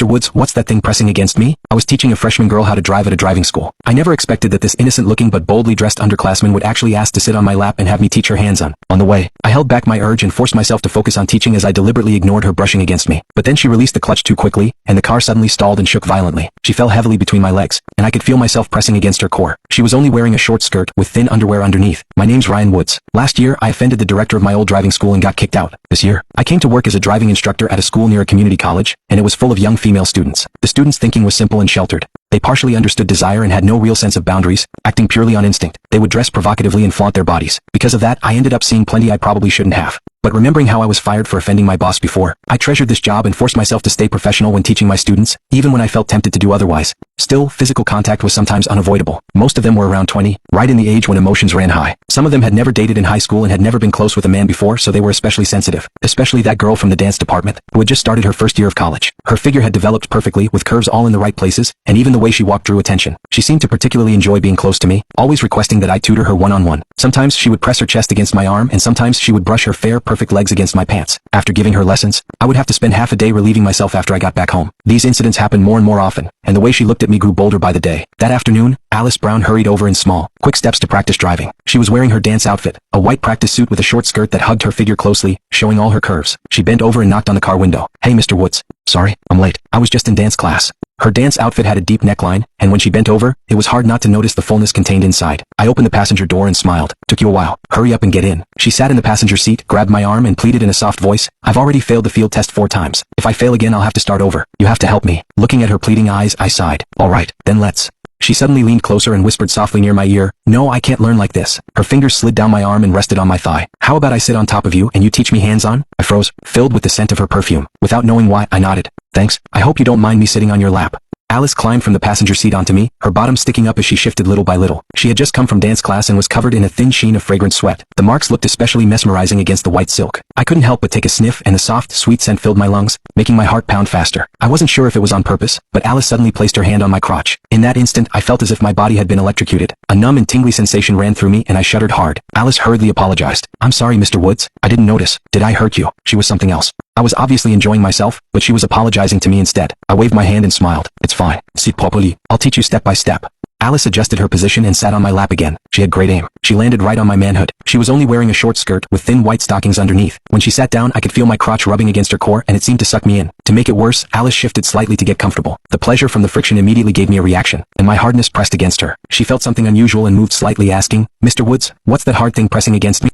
Mr. Woods, what's that thing pressing against me? I was teaching a freshman girl how to drive at a driving school. I never expected that this innocent-looking but boldly dressed underclassman would actually ask to sit on my lap and have me teach her hands-on. On the way, I held back my urge and forced myself to focus on teaching as I deliberately ignored her brushing against me. But then she released the clutch too quickly, and the car suddenly stalled and shook violently. She fell heavily between my legs, and I could feel myself pressing against her core. She was only wearing a short skirt with thin underwear underneath. My name's Ryan Woods. Last year, I offended the director of my old driving school and got kicked out. This year, I came to work as a driving instructor at a school near a community college, and it was full of young female students. The students' thinking was simple and sheltered. They partially understood desire and had no real sense of boundaries, acting purely on instinct. They would dress provocatively and flaunt their bodies. Because of that, I ended up seeing plenty I probably shouldn't have. But remembering how I was fired for offending my boss before, I treasured this job and forced myself to stay professional when teaching my students, even when I felt tempted to do otherwise. Still, physical contact was sometimes unavoidable. Most of them were around 20, right in the age when emotions ran high. Some of them had never dated in high school and had never been close with a man before, so they were especially sensitive. Especially that girl from the dance department, who had just started her first year of college. Her figure had developed perfectly, with curves all in the right places, and even the way she walked drew attention. She seemed to particularly enjoy being close to me, always requesting that I tutor her one-on-one. Sometimes she would press her chest against my arm, and sometimes she would brush her fair, perfect legs against my pants. After giving her lessons, I would have to spend half a day relieving myself after I got back home. These incidents happened more and more often, and the way she looked at me grew bolder by the day. That afternoon, Alice Brown hurried over in small, quick steps to practice driving. She was wearing her dance outfit, a white practice suit with a short skirt that hugged her figure closely, showing all her curves. She bent over and knocked on the car window. "Hey, Mr. Woods. Sorry, I'm late. I was just in dance class." Her dance outfit had a deep neckline, and when she bent over, it was hard not to notice the fullness contained inside. I opened the passenger door and smiled. "Took you a while. Hurry up and get in." She sat in the passenger seat, grabbed my arm and pleaded in a soft voice, "I've already failed the field test 4 times. If I fail again, I'll have to start over. You have to help me." Looking at her pleading eyes, I sighed. "All right, then let's." She suddenly leaned closer and whispered softly near my ear, "No, I can't learn like this." Her fingers slid down my arm and rested on my thigh. "How about I sit on top of you and you teach me hands-on?" I froze, filled with the scent of her perfume. Without knowing why, I nodded. "Thanks. I hope you don't mind me sitting on your lap." Alice climbed from the passenger seat onto me, her bottom sticking up as she shifted little by little. She had just come from dance class and was covered in a thin sheen of fragrant sweat. The marks looked especially mesmerizing against the white silk. I couldn't help but take a sniff, and the soft, sweet scent filled my lungs, making my heart pound faster. I wasn't sure if it was on purpose, but Alice suddenly placed her hand on my crotch. In that instant, I felt as if my body had been electrocuted. A numb and tingly sensation ran through me, and I shuddered hard. Alice hurriedly apologized. "I'm sorry, Mr. Woods. I didn't notice. Did I hurt you?" She was something else. I was obviously enjoying myself, but she was apologizing to me instead. I waved my hand and smiled. "It's fine. Sit properly. I'll teach you step by step." Alice adjusted her position and sat on my lap again. She had great aim. She landed right on my manhood. She was only wearing a short skirt with thin white stockings underneath. When she sat down, I could feel my crotch rubbing against her core, and it seemed to suck me in. To make it worse, Alice shifted slightly to get comfortable. The pleasure from the friction immediately gave me a reaction, and my hardness pressed against her. She felt something unusual and moved slightly, asking, "Mr. Woods, what's that hard thing pressing against me?"